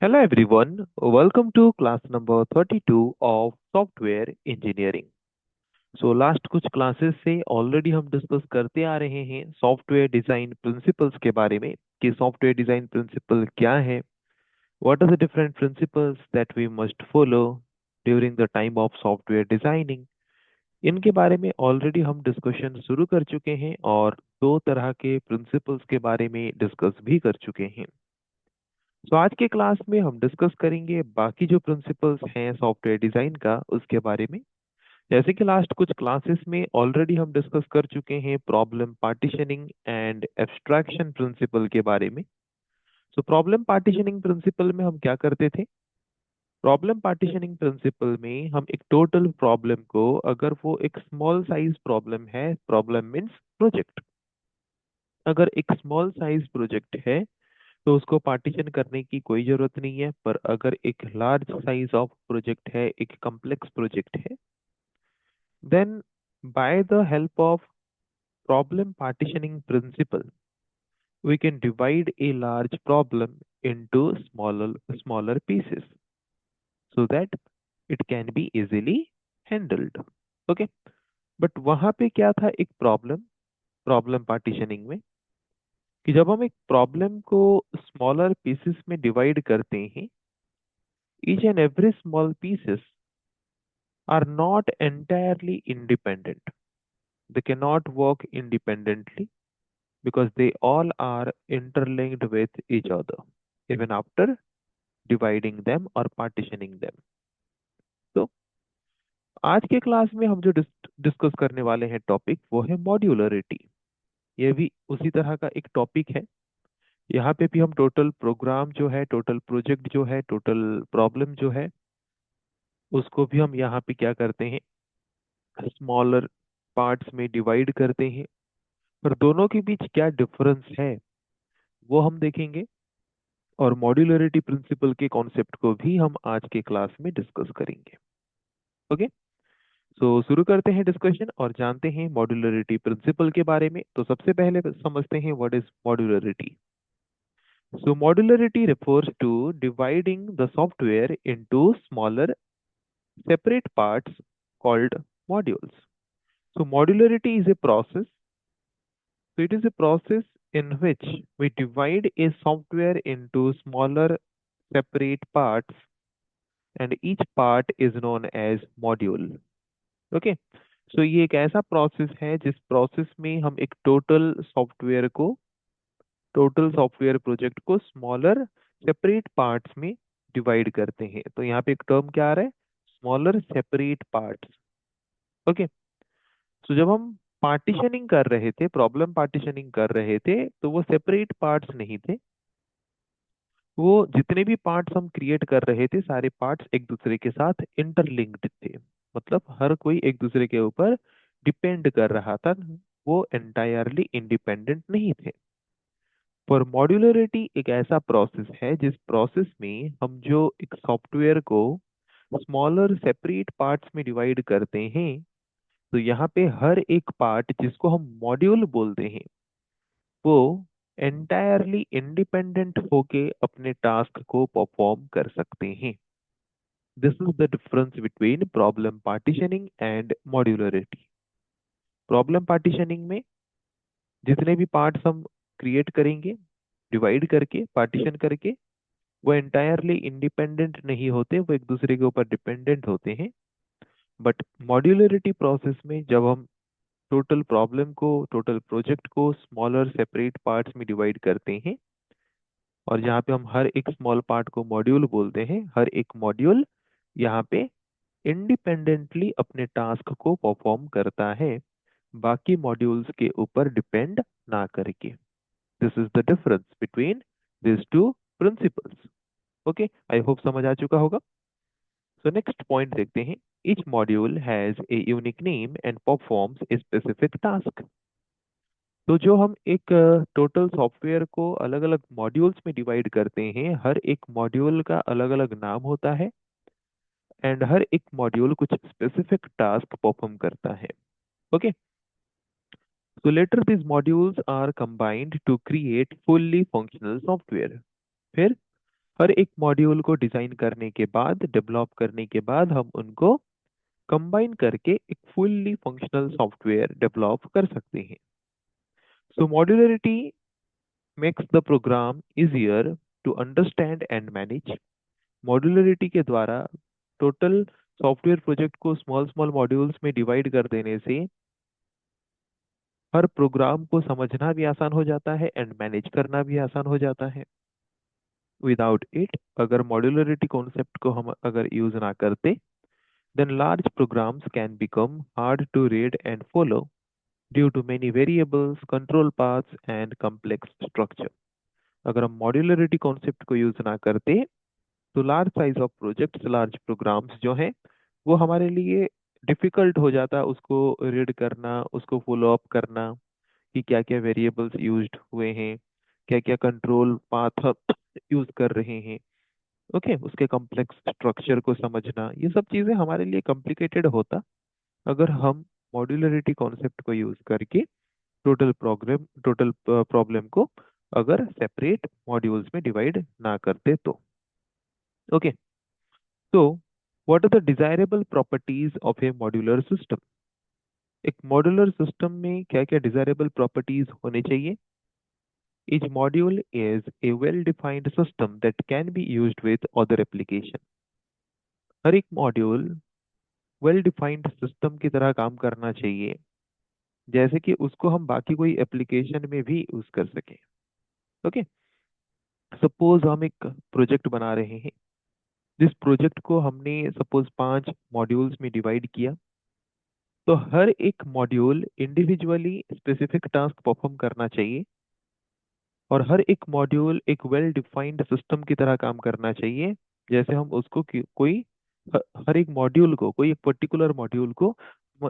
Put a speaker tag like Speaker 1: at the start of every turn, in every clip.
Speaker 1: Hello everyone, welcome to class number 32 of software engineering. Last कुछ classes से already हम discuss करते आ रहे हैं सॉफ्टवेयर डिजाइन प्रिंसिपल्स के बारे में कि सॉफ्टवेयर डिजाइन प्रिंसिपल क्या है, what are the different principles that we must follow during the time of software designing. इनके बारे में ऑलरेडी हम डिस्कशन शुरू कर चुके हैं और दो तरह के प्रिंसिपल्स के बारे में डिस्कस भी कर चुके हैं। आज के क्लास में हम डिस्कस करेंगे बाकी जो प्रिंसिपल्स हैं सॉफ्टवेयर डिजाइन का उसके बारे में। जैसे कि लास्ट कुछ क्लासेस में ऑलरेडी हम डिस्कस कर चुके हैं problem partitioning and abstraction principle के बारे में। प्रॉब्लम पार्टीशनिंग प्रिंसिपल में हम क्या करते थे? प्रॉब्लम पार्टीशनिंग प्रिंसिपल में हम एक टोटल प्रॉब्लम को, अगर वो एक स्मॉल साइज प्रॉब्लम है, प्रॉब्लम मीन्स प्रोजेक्ट, अगर एक स्मॉल साइज प्रोजेक्ट है तो उसको पार्टीशन करने की कोई जरूरत नहीं है। पर अगर एक लार्ज साइज ऑफ प्रोजेक्ट है, एक कॉम्प्लेक्स प्रोजेक्ट है, then by the help of problem partitioning principle we can divide a large problem into smaller pieces so that it can be easily handled. Okay, but वहां पे क्या था एक problem problem partitioning में, कि जब हम एक प्रॉब्लम को स्मॉलर पीसेस में डिवाइड करते हैं, each and every small pieces are not entirely independent. They cannot work independently because they all are interlinked with each other, even after dividing them or partitioning them. तो आज के class में हम जो discuss करने वाले हैं टॉपिक वो है मॉड्यूलरिटी। ये भी उसी तरह का एक टॉपिक है। यहाँ पे भी हम टोटल प्रोग्राम जो है, टोटल प्रोजेक्ट जो है, टोटल प्रॉब्लम जो है, उसको भी हम यहाँ पे क्या करते हैं, स्मॉलर पार्ट्स में डिवाइड करते हैं। पर दोनों के बीच क्या डिफरेंस है वो हम देखेंगे, और मॉड्यूलरिटी प्रिंसिपल के कॉन्सेप्ट को भी हम आज के क्लास में डिस्कस करेंगे। ओके, शुरू करते हैं डिस्कशन और जानते हैं मॉड्यूलरिटी प्रिंसिपल के बारे में। तो सबसे पहले समझते हैं what is modularity. Modularity refers to dividing the software into smaller separate parts called modules. Modularity is a process. It is a process in which we divide a software into smaller separate parts and each part is known as module. Okay, ये एक ऐसा process है जिस process में हम एक total software project को smaller separate parts में डिवाइड करते हैं। तो यहाँ पे एक टर्म क्या आ रहा है, स्मॉलर सेपरेट पार्ट्स। ओके, जब हम पार्टीशनिंग कर रहे थे, प्रॉब्लम पार्टीशनिंग कर रहे थे, तो वो सेपरेट पार्ट्स नहीं थे। वो जितने भी पार्ट्स हम क्रिएट कर रहे थे सारे पार्ट्स एक दूसरे के साथ इंटरलिंक्ड थे। मतलब हर कोई एक दूसरे के ऊपर डिपेंड कर रहा था, वो एंटायरली इंडिपेंडेंट नहीं थे। पर मॉड्यूलरिटी एक ऐसा प्रोसेस है जिस प्रोसेस में हम जो एक सॉफ्टवेयर को स्मॉलर सेपरेट पार्ट्स में डिवाइड करते हैं, तो यहाँ पे हर एक पार्ट जिसको हम मॉड्यूल बोलते हैं वो एंटायरली इंडिपेंडेंट होके अपने टास्क को परफॉर्म कर सकते हैं। This is the difference between problem partitioning and modularity. Problem partitioning में जितने भी पार्ट्स हम क्रिएट करेंगे डिवाइड करके, पार्टीशन करके, वो एंटायरली इंडिपेंडेंट नहीं होते, वो एक दूसरे के ऊपर डिपेंडेंट होते हैं। बट मॉड्यूलरिटी प्रोसेस में जब हम टोटल प्रॉब्लम को, टोटल प्रोजेक्ट को स्मॉलर सेपरेट पार्ट्स में डिवाइड करते हैं, और जहाँ पे हम हर एक स्मॉल पार्ट को मॉड्यूल बोलते हैं, हर एक मॉड्यूल यहाँ पे इंडिपेंडेंटली अपने टास्क को परफॉर्म करता है, बाकी मॉड्यूल्स के ऊपर डिपेंड ना करके। This is the difference between this to principles. Okay, I hope समझ आ चुका होगा। नेक्स्ट पॉइंट देखते हैं। Each module has a unique name and performs a specific task. तो जो हम एक टोटल सॉफ्टवेयर को अलग अलग मॉड्यूल्स में डिवाइड करते हैं, हर एक मॉड्यूल का अलग अलग नाम होता है एंड हर एक मॉड्यूल कुछ स्पेसिफिक टास्क परफॉर्म करता है। Okay, so later these modules are combined to create fully functional software. फिर हर एक मॉड्यूल को डिजाइन करने के बाद, डेवलप करने के बाद हम उनको कंबाइन करके एक फुल्ली फंक्शनल सॉफ्टवेयर डेवलप कर सकते हैं। So modularity makes the program easier to understand and manage. Modularity के द्वारा टोटल सॉफ्टवेयर प्रोजेक्ट को स्मॉल स्मॉल मॉड्यूल्स में डिवाइड कर देने से हर प्रोग्राम को समझना भी आसान हो जाता है एंड मैनेज करना भी आसान हो जाता है। विदाउट इट, अगर मॉड्यूलरिटी कॉन्सेप्ट को हम अगर यूज ना करते, then large programs can become hard to read and follow due to many variables, control paths and complex structure। अगर हम मॉड्यूलरिटी कॉन्सेप्ट को यूज ना करते तो large size of projects, large programs जो हैं वो हमारे लिए डिफिकल्ट हो जाता, उसको रीड करना, उसको फॉलो अप करना कि क्या क्या वेरिएबल्स यूज्ड हुए हैं, क्या क्या कंट्रोल पाथ यूज कर रहे हैं। ओके, उसके कॉम्प्लेक्स स्ट्रक्चर को समझना, ये सब चीजें हमारे लिए कॉम्प्लिकेटेड होता अगर हम मॉड्यूलरिटी कॉन्सेप्ट को यूज करके टोटल प्रॉब्लम को अगर सेपरेट मॉड्यूल्स में डिवाइड ना करते तो। ओके, तो what are the desirable properties of a modular system. एक मॉड्यूलर सिस्टम में क्या क्या डिजायरेबल प्रॉपर्टीज होने चाहिए। Each module is a well-defined system that can be used with other application। हर एक मॉड्यूल वेल डिफाइंड सिस्टम की तरह काम करना चाहिए, जैसे कि उसको हम बाकी कोई एप्लीकेशन में भी यूज कर सकें। ओके, सपोज हम एक प्रोजेक्ट बना रहे हैं, जिस प्रोजेक्ट को हमने सपोज 5 मॉड्यूल्स में डिवाइड किया, तो हर एक module individually specific task perform करना चाहिए और हर एक मॉड्यूल एक वेल डिफाइंड सिस्टम की तरह काम करना चाहिए, जैसे हम उसको कोई हर एक मॉड्यूल को, कोई एक पर्टिकुलर मॉड्यूल को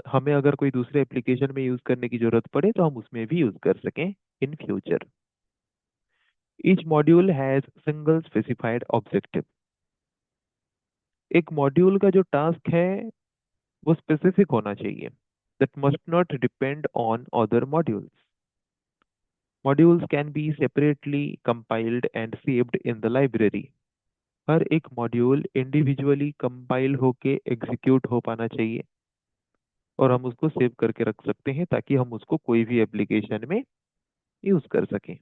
Speaker 1: हमें अगर कोई दूसरे एप्लीकेशन में यूज करने की जरूरत पड़े तो हम उसमें भी यूज कर सकें in future. Each module has single specified objective. एक मॉड्यूल का जो टास्क है वो स्पेसिफिक होना चाहिए, that must not depend on other modules. Modules can be separately compiled and saved in the library. हर एक मॉड्यूल इंडिविजुअली कंपाइल होके एग्जीक्यूट हो पाना चाहिए और हम उसको सेव करके रख सकते हैं ताकि हम उसको कोई भी एप्लीकेशन में यूज कर सकें।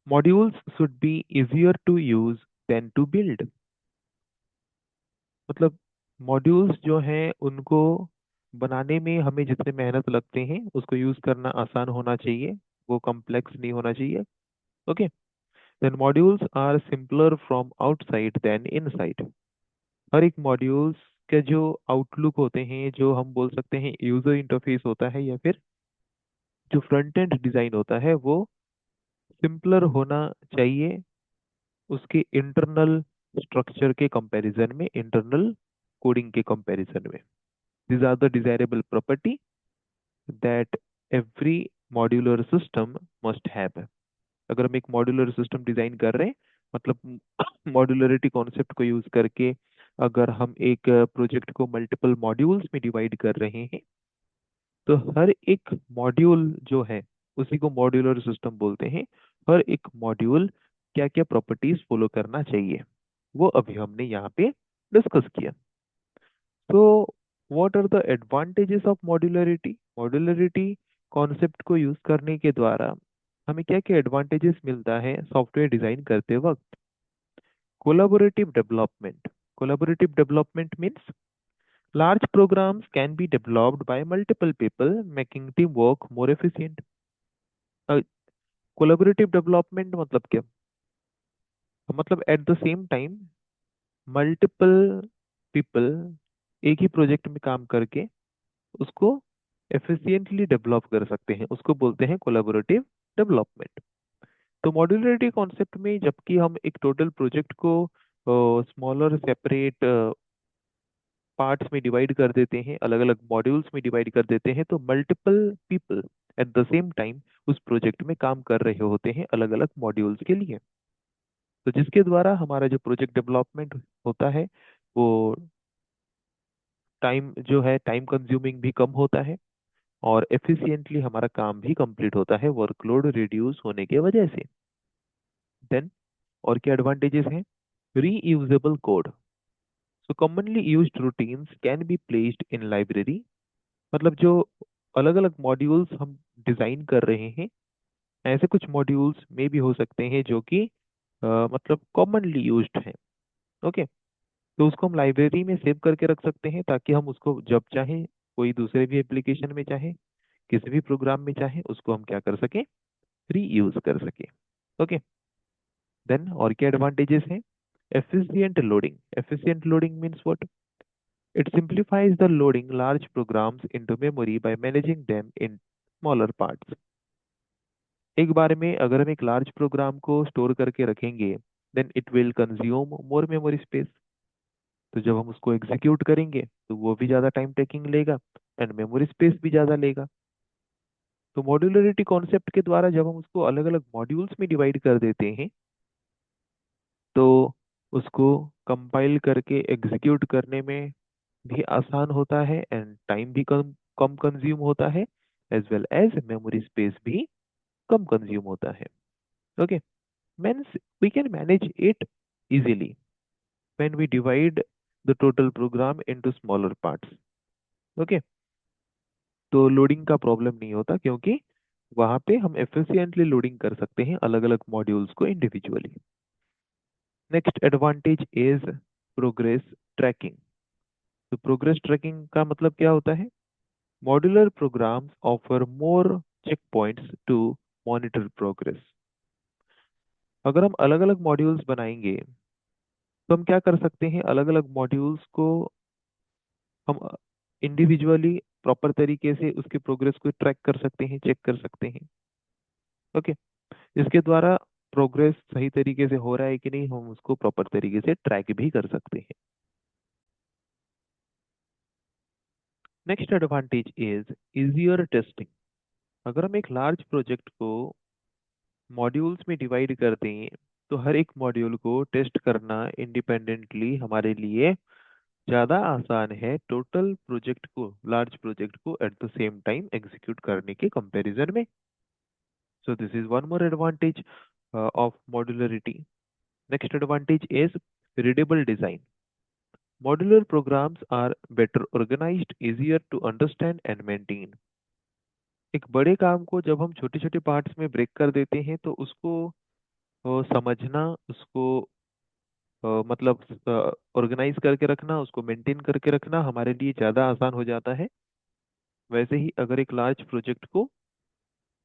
Speaker 1: Modules should be easier to use than to build. मतलब मॉड्यूल्स जो हैं उनको बनाने में हमें जितने मेहनत लगते हैं उसको यूज करना आसान होना चाहिए, वो कॉम्प्लेक्स नहीं होना चाहिए। Okay, then modules are simpler from outside than inside. हर एक मॉड्यूल्स के जो आउटलुक होते हैं, जो हम बोल सकते हैं यूजर इंटरफेस होता है या फिर जो फ्रंट एंड डिजाइन होता है, वो सिंपलर होना चाहिए उसके इंटरनल स्ट्रक्चर के कंपैरिजन में, इंटरनल कोडिंग के कंपैरिजन में। these are the desirable property that every modular system must have। अगर हम एक मॉड्यूलर सिस्टम डिजाइन कर रहे हैं, मतलब मॉड्यूलरिटी कॉन्सेप्ट को यूज करके अगर हम एक प्रोजेक्ट को मल्टीपल मॉड्यूल्स में डिवाइड कर रहे हैं, तो हर एक मॉड्यूल जो है उसी को मॉड्यूलर सिस्टम बोलते हैं। हर एक मॉड्यूल क्या क्या प्रॉपर्टीज फॉलो करना चाहिए वो अभी हमने यहाँ पे डिस्कस किया। तो what are the advantages of modularity. Modularity concept को यूज करने के द्वारा हमें क्या क्या एडवांटेजेस मिलता है सॉफ्टवेयर डिजाइन करते वक्त। Collaborative development. Collaborative development means large programs can be developed by multiple people, making teamwork more efficient। Collaborative development मतलब क्या, मतलब at the same time multiple people एक ही प्रोजेक्ट में काम करके उसको एफिशिएंटली डेवलप कर सकते हैं, उसको बोलते हैं कोलैबोरेटिव डेवलपमेंट। तो मॉड्यूलरिटी कॉन्सेप्ट में जबकि हम एक टोटल प्रोजेक्ट को स्मॉलर सेपरेट पार्ट्स में डिवाइड कर देते हैं, अलग अलग मॉड्यूल्स में डिवाइड कर देते हैं, तो multiple people at the same time उस प्रोजेक्ट में काम कर रहे होते हैं अलग अलग मॉड्यूल्स के लिए। तो जिसके द्वारा हमारा जो प्रोजेक्ट डेवलपमेंट होता है वो टाइम जो है, टाइम कंज्यूमिंग भी कम होता है और एफिशिएंटली हमारा काम भी कंप्लीट होता है वर्कलोड रिड्यूस होने के वजह से। देन और क्या एडवांटेजेस हैं? Reusable code. So commonly used routines can be placed in library. मतलब जो अलग अलग मॉड्यूल्स हम डिजाइन कर रहे हैं, ऐसे कुछ मॉड्यूल्स में भी हो सकते हैं जो कि मतलब कॉमनली यूज्ड हैं। ओके, तो उसको हम लाइब्रेरी में सेव करके रख सकते हैं ताकि हम उसको जब चाहे, कोई दूसरे भी एप्लीकेशन में चाहे, किसी भी प्रोग्राम में चाहे, उसको हम क्या कर सकें, रीयूज कर सकें। ओके, देन और क्या एडवांटेजेस हैं? Efficient loading. Efficient loading means what? It simplifies the loading large programs into memory by managing them in smaller parts. एक बार में अगर हम एक लार्ज प्रोग्राम को स्टोर करके रखेंगे, then it will consume more memory space. तो जब हम उसको एग्जीक्यूट करेंगे तो वो भी ज़्यादा टाइम टेकिंग लेगा एंड मेमोरी स्पेस भी ज़्यादा लेगा। तो मॉड्यूलरिटी कॉन्सेप्ट के द्वारा जब हम उसको अलग अलग मॉड्यूल्स में डिवाइड कर देते हैं, तो उसको कंपाइल करके एग्जीक्यूट करने में भी आसान होता है एंड टाइम भी कम कम कंज्यूम होता है, as well as memory space भी कम कंज्यूम होता है। Okay, means we can manage it easily when we divide the total program into smaller parts. Okay, तो लोडिंग का प्रॉब्लम नहीं होता क्योंकि वहां पे हम एफिशिएंटली लोडिंग कर सकते हैं अलग अलग मॉड्यूल्स को individually. Next advantage is progress tracking. तो प्रोग्रेस ट्रैकिंग का मतलब क्या होता है? Modular programs offer more check points to monitor progress. अगर हम अलग अलग मॉड्यूल्स बनाएंगे तो हम क्या कर सकते हैं, अलग अलग मॉड्यूल्स को हम इंडिविजुअली प्रॉपर तरीके से उसके प्रोग्रेस को ट्रैक कर सकते हैं, चेक कर सकते हैं। ओके, इसके द्वारा प्रोग्रेस सही तरीके से हो रहा है कि नहीं, हम उसको प्रॉपर तरीके से ट्रैक भी कर सकते हैं। Next advantage is easier testing. अगर हम एक लार्ज प्रोजेक्ट को मॉड्यूल्स में डिवाइड कर दें तो हर एक मॉड्यूल को टेस्ट करना इंडिपेंडेंटली हमारे लिए ज़्यादा आसान है टोटल प्रोजेक्ट को, लार्ज प्रोजेक्ट को at the same time execute करने के कंपैरिजन में। So this is one more advantage of modularity. Next advantage is readable design. Modular programs are better organized, easier to understand and maintain. एक बड़े काम को जब हम छोटे छोटे पार्ट्स में ब्रेक कर देते हैं तो उसको समझना, उसको मतलब ऑर्गेनाइज करके रखना, उसको मेंटेन करके रखना हमारे लिए ज़्यादा आसान हो जाता है। वैसे ही अगर एक लार्ज प्रोजेक्ट को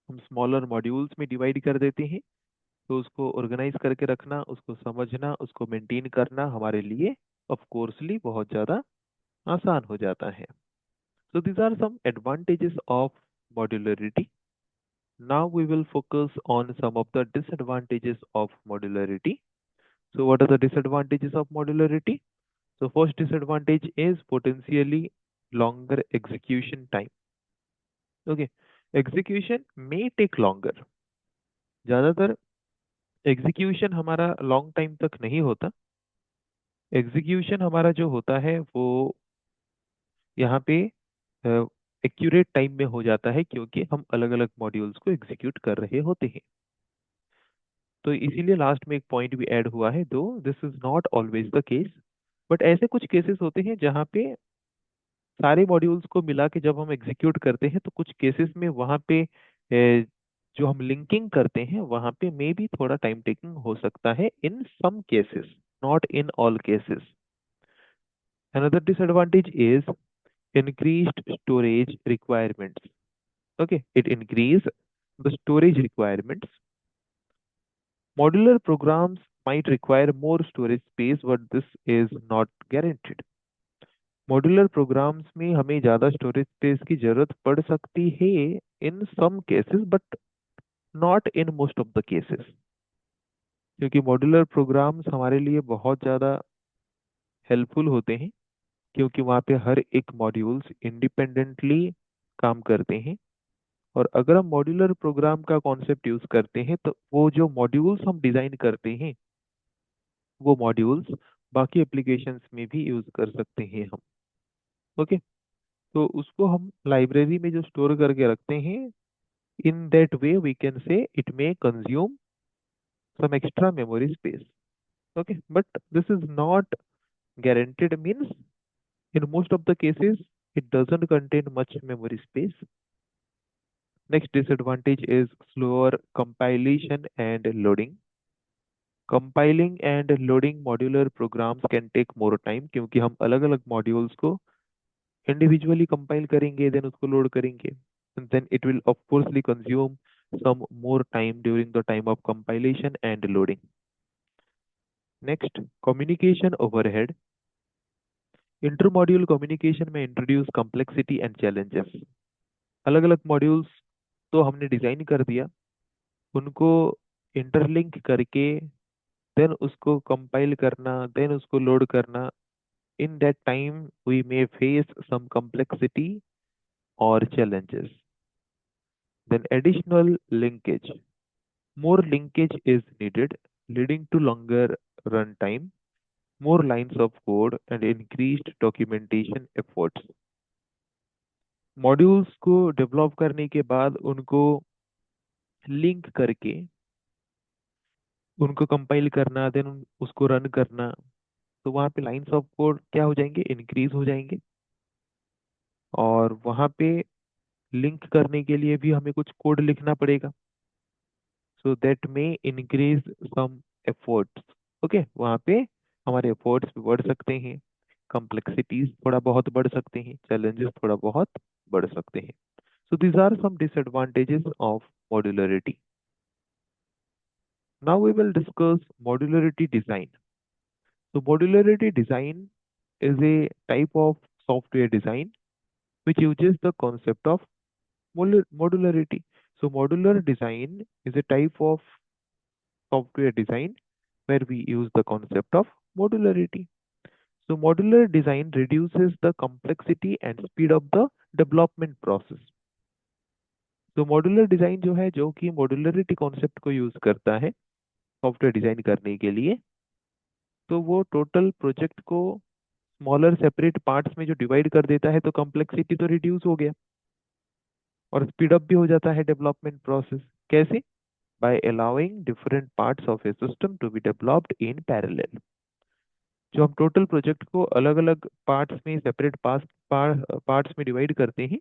Speaker 1: हम स्मॉलर मॉड्यूल्स में डिवाइड कर देते हैं तो उसको ऑर्गेनाइज करके रखना, उसको समझना, उसको मेंटेन करना हमारे लिए ऑफ कोर्सली बहुत ज़्यादा आसान हो जाता है। So these are some advantages of modularity. Now we will focus on some of the disadvantages of modularity. So what are the disadvantages of modularity? So first disadvantage is potentially longer execution time. Okay, execution may take longer. ज़्यादातर execution हमारा long time तक नहीं होता। Execution हमारा जो होता है वो यहाँ पे एक्यूरेट टाइम में हो जाता है क्योंकि हम अलग अलग मॉड्यूल्स को एग्जीक्यूट कर रहे होते हैं। तो इसीलिए लास्ट में एक पॉइंट भी ऐड हुआ है, दो this is not always the case, but ऐसे कुछ केसेस होते हैं जहाँ पे सारे मॉड्यूल्स को मिला के जब हम एग्जीक्यूट करते हैं तो कुछ केसेस में वहाँ पे जो हम लिंकिंग करते हैं वहाँ पे मे भी थोड़ा टाइम टेकिंग हो सकता है in some cases, not in all cases. Another disadvantage is increased storage requirements. Okay, it increase the storage requirements. Modular programs might require more storage space, but this is not guaranteed. Modular programs में हमें ज़्यादा storage space की जरूरत पड़ सकती है in some cases, but not in most of the cases, क्योंकि modular programs हमारे लिए बहुत ज़्यादा हेल्पफुल होते हैं क्योंकि वहाँ पे हर एक मॉड्यूल्स इंडिपेंडेंटली काम करते हैं। और अगर हम मॉड्यूलर प्रोग्राम का कॉन्सेप्ट यूज करते हैं तो वो जो मॉड्यूल्स हम डिजाइन करते हैं वो मॉड्यूल्स बाकी एप्लीकेशंस में भी यूज कर सकते हैं हम। ओके, तो उसको हम लाइब्रेरी में जो स्टोर करके रखते हैं, in that way we can say it may consume some extra memory space. Okay, but this is not guaranteed, means in most of the cases it doesn't contain much memory space. Next disadvantage is slower compilation and loading. Compiling and loading modular programs can take more time, क्योंकि हम अलग अलग modules को individually compile करेंगे, then उसको load करेंगे, and then it will of course consume some more time during the time of compilation and loading. Next, communication overhead. Intermodule communication में introduce complexity and challenges. अलग अलग modules तो हमने design कर दिया, उनको इंटरलिंक करके देन उसको कंपाइल करना, देन उसको लोड करना, in that time we may face some complexity or challenges. Then additional linkage. More linkage is needed, leading to longer runtime, more lines of code, and increased documentation efforts. Modules को develop करने के बाद उनको link करके उनको compile करना, then उसको run करना, तो वहाँ पे लाइंस ऑफ कोड क्या हो जाएंगे, इंक्रीज हो जाएंगे। और वहाँ पे लिंक करने के लिए भी हमें कुछ कोड लिखना पड़ेगा, सो दैट में इंक्रीज सम एफर्ट्स। ओके, वहाँ पे हमारे एफर्ट्स भी बढ़ सकते हैं, कॉम्प्लेक्सिटीज थोड़ा बहुत बढ़ सकते हैं, चैलेंजेस थोड़ा बहुत बढ़ सकते हैं। So these are some disadvantages of modularity. Now we will discuss modularity design. So modularity design is a type of software design which uses the concept of modularity. So modular design is a type of software design where we use the concept of modularity. So modular design reduces the complexity and speed up the development process. तो modular design जो है, जो कि modularity concept को use करता है software design करने के लिए, तो वो टोटल प्रोजेक्ट को स्मॉलर सेपरेट पार्ट्स में जो डिवाइड कर देता है, तो कॉम्प्लेक्सिटी तो रिड्यूस हो गया और स्पीड अप भी हो जाता है डेवलपमेंट प्रोसेस। कैसे? By allowing different parts of a system to be developed in parallel. जो हम टोटल प्रोजेक्ट को अलग अलग पार्ट्स में, सेपरेट पार्ट्स में डिवाइड करते हैं,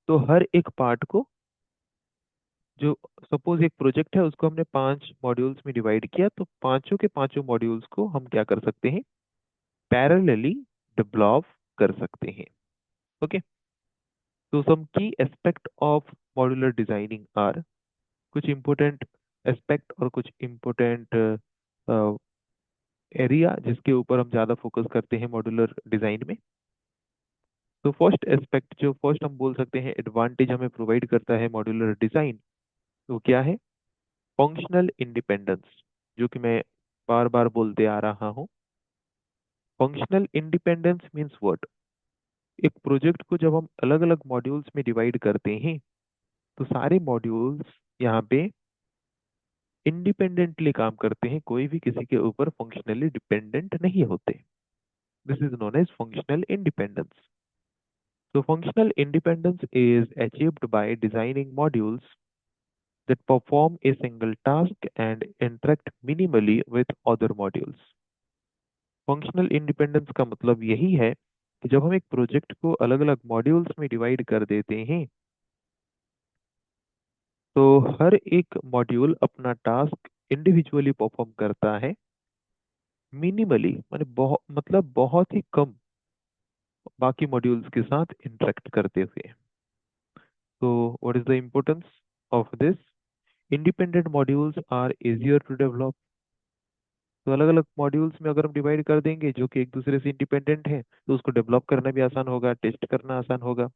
Speaker 1: तो हर एक पार्ट को, जो सपोज एक प्रोजेक्ट है उसको हमने 5 मॉड्यूल्स में डिवाइड किया, तो पांचों के पांचों मॉड्यूल्स को हम क्या कर सकते हैं, पैरेलली डेवलप कर सकते हैं। ओके, तो some key aspect of modular designing are, कुछ इम्पोर्टेंट एस्पेक्ट और कुछ इम्पोर्टेंट एरिया जिसके ऊपर हम ज़्यादा फोकस करते हैं मॉड्यूलर डिज़ाइन में। तो फर्स्ट एस्पेक्ट, जो फर्स्ट हम बोल सकते हैं एडवांटेज हमें प्रोवाइड करता है मॉड्यूलर डिज़ाइन, वो क्या है? फंक्शनल इंडिपेंडेंस, जो कि मैं बार बार बोलते आ रहा हूँ। Functional independence means what? एक प्रोजेक्ट को जब हम अलग अलग मॉड्यूल्स में डिवाइड करते हैं, तो सारे मॉड्यूल्स यहाँ पे इंडिपेंडेंटली काम करते हैं, कोई भी किसी के ऊपर फंक्शनली डिपेंडेंट नहीं होते। This is known as functional independence. So functional independence is achieved by designing modules that perform a single task and interact minimally with other modules. Functional independence का मतलब यही है कि जब हम एक प्रोजेक्ट को अलग अलग मॉड्यूल्स में डिवाइड कर देते हैं, तो हर एक मॉड्यूल अपना टास्क इंडिविजुअली परफॉर्म करता है, मिनिमली माने बहुत, मतलब बहुत ही कम बाकी मॉड्यूल्स के साथ इंटरेक्ट करते हुए। तो what is the importance of this? Independent modules are easier to develop. तो अलग अलग मॉड्यूल्स में अगर हम डिवाइड कर देंगे जो कि एक दूसरे से इंडिपेंडेंट है, तो उसको डेवलप करना भी आसान होगा, टेस्ट करना आसान होगा,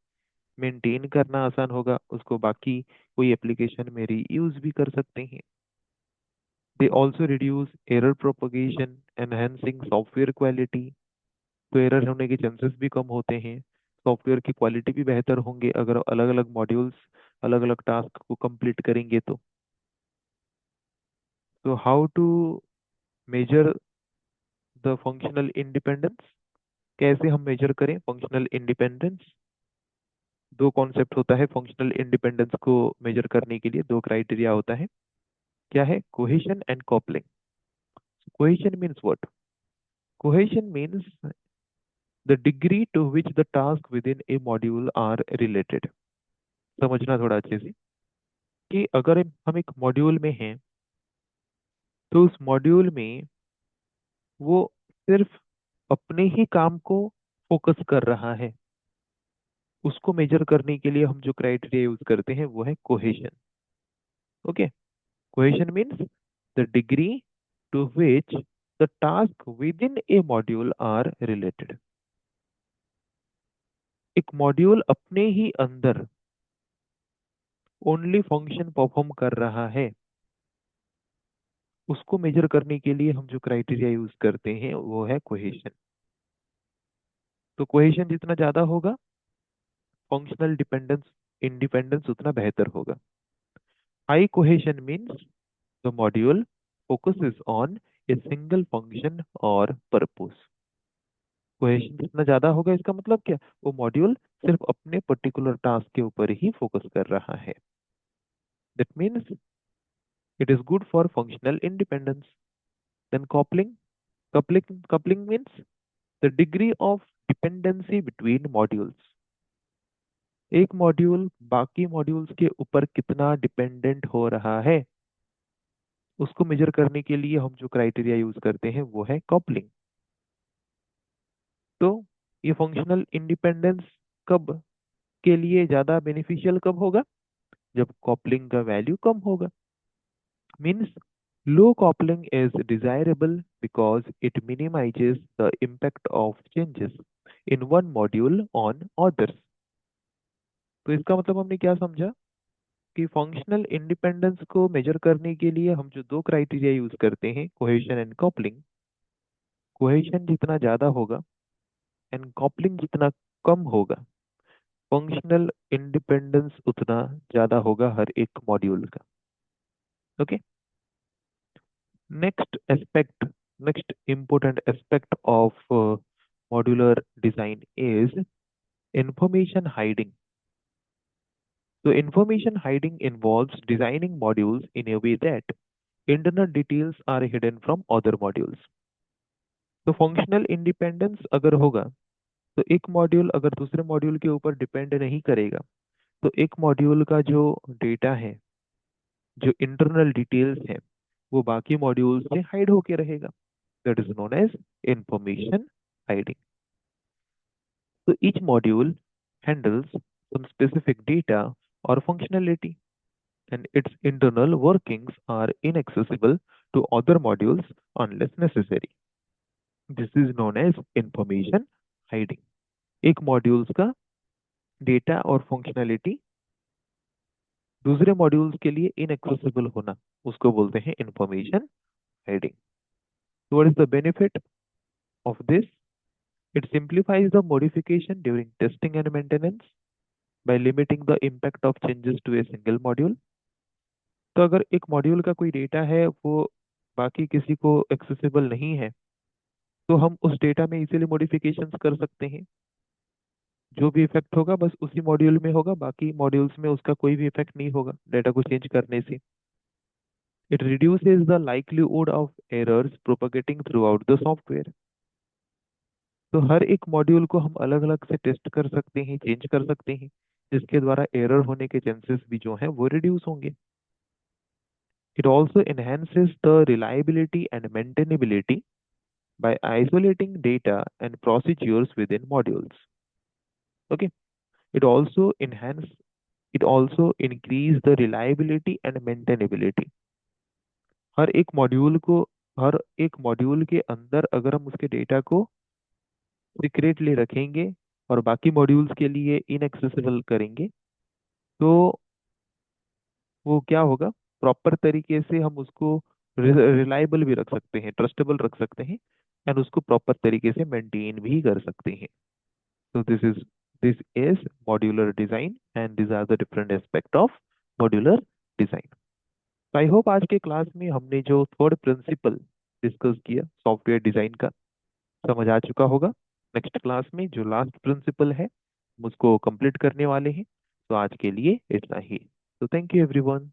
Speaker 1: मेंटेन करना आसान होगा, उसको बाकी कोई एप्लीकेशन में रीयूज भी कर सकते हैं। They also reduce error propagation, enhancing software quality. तो एरर होने के चांसेस भी कम होते हैं, सॉफ्टवेयर की क्वालिटी भी बेहतर होंगे अगर अलग अलग मॉड्यूल्स अलग अलग टास्क को कंप्लीट करेंगे तो। तो how to measure the functional independence? कैसे हम मेजर करें फंक्शनल इंडिपेंडेंस? दो कॉन्सेप्ट होता है फंक्शनल इंडिपेंडेंस को मेजर करने के लिए, दो क्राइटेरिया होता है। क्या है? Cohesion and coupling. Cohesion means what? Cohesion means the degree to which the task within a module are related. समझना थोड़ा अच्छे से कि अगर हम एक मॉड्यूल में हैं तो उस मॉड्यूल में वो सिर्फ अपने ही काम को फोकस कर रहा है, उसको मेजर करने के लिए हम जो क्राइटेरिया यूज करते हैं वो है cohesion. Okay. Cohesion means the degree to which the task within a module are related. एक मॉड्यूल अपने ही अंदर ओनली फंक्शन परफॉर्म कर रहा है, उसको मेजर करने के लिए हम जो क्राइटेरिया यूज करते हैं वो है कोहेशन. तो कोहेशन जितना ज्यादा होगा, फंक्शनल डिपेंडेंस इंडिपेंडेंस उतना बेहतर होगा. High cohesion means the module focuses on a single function or purpose. Cohesion जितना ज्यादा होगा इसका मतलब क्या? वो मॉड्यूल सिर्फ अपने पर्टिकुलर टास्क के ऊपर ही फोकस कर रहा है. That means it is good for functional independence. Then coupling means the degree of dependency between modules. एक मॉड्यूल बाकी मॉड्यूल्स के ऊपर कितना डिपेंडेंट हो रहा है, उसको मेजर करने के लिए हम जो क्राइटेरिया यूज करते हैं वो है कॉपलिंग. तो ये फंक्शनल इंडिपेंडेंस कब के लिए ज्यादा बेनिफिशियल कब होगा? जब कॉपलिंग का वैल्यू कम होगा. Means low coupling is desirable because it minimizes the impact of changes in one module on others. तो इसका मतलब हमने क्या समझा कि फंक्शनल इंडिपेंडेंस को मेजर करने के लिए हम जो दो क्राइटेरिया यूज करते हैं, कोहेशन एंड कॉपलिंग. कोहेशन जितना ज्यादा होगा एंड कॉपलिंग जितना कम होगा, फंक्शनल इंडिपेंडेंस उतना ज्यादा होगा हर एक मॉड्यूल का. Okay. Next aspect, next important aspect of modular design is information hiding. So information hiding involves designing modules in a way that internal details are hidden from other modules. तो functional independence अगर होगा तो एक module अगर दूसरे module के ऊपर depend नहीं करेगा, तो एक मॉड्यूल का जो डेटा है, जो इंटरनल डिटेल्स है, वो बाकी मॉड्यूल से हाइड होके रहेगा. That is known as information hiding. So each module handles some specific data or functionality, and its internal workings are inaccessible to other modules unless necessary. This is known as information hiding. एक modules का data और functionality दूसरे modules के लिए inaccessible होना, उसको बोलते हैं information hiding. So what is the benefit of this? It simplifies the modification during testing and maintenance by limiting the impact of changes to a single module. तो अगर एक मॉड्यूल का कोई डेटा है वो बाकी किसी को एक्सेसिबल नहीं है, तो हम उस डेटा में इजीली मॉडिफिकेशंस कर सकते हैं. जो भी इफेक्ट होगा बस उसी मॉड्यूल में होगा, बाकी मॉड्यूल्स में उसका कोई भी इफेक्ट नहीं होगा डेटा को चेंज करने से. It reduces the likelihood of errors propagating through out the software. तो हर एक मॉड्यूल को हम अलग अलग से टेस्ट कर सकते हैं, चेंज कर सकते हैं, जिसके द्वारा एरर होने के चांसेस भी जो हैं वो रिड्यूस होंगे. It also enhances the reliability and maintainability by isolating data and procedures within modules. Okay. It also enhance it also increase the reliability and maintainability. हर एक मॉड्यूल को हर एक मॉड्यूल के अंदर अगर हम उसके डेटा को सीक्रेटली रखेंगे और बाकी मॉड्यूल्स के लिए इनएक्सेसिबल करेंगे, तो वो क्या होगा? प्रॉपर तरीके से हम उसको रिलायबल भी रख सकते हैं, ट्रस्टेबल रख सकते हैं, एंड उसको प्रॉपर तरीके से मेंटेन भी कर सकते हैं. तो this is modular design and this are the different aspect of modular design. तो आई होप आज के क्लास में हमने जो थर्ड प्रिंसिपल डिस्कस किया सॉफ्टवेयर डिजाइन का, समझ आ चुका होगा. नेक्स्ट क्लास में जो लास्ट प्रिंसिपल है हम उसको कंप्लीट करने वाले हैं. तो आज के लिए इतना ही. तो थैंक यू एवरीवन.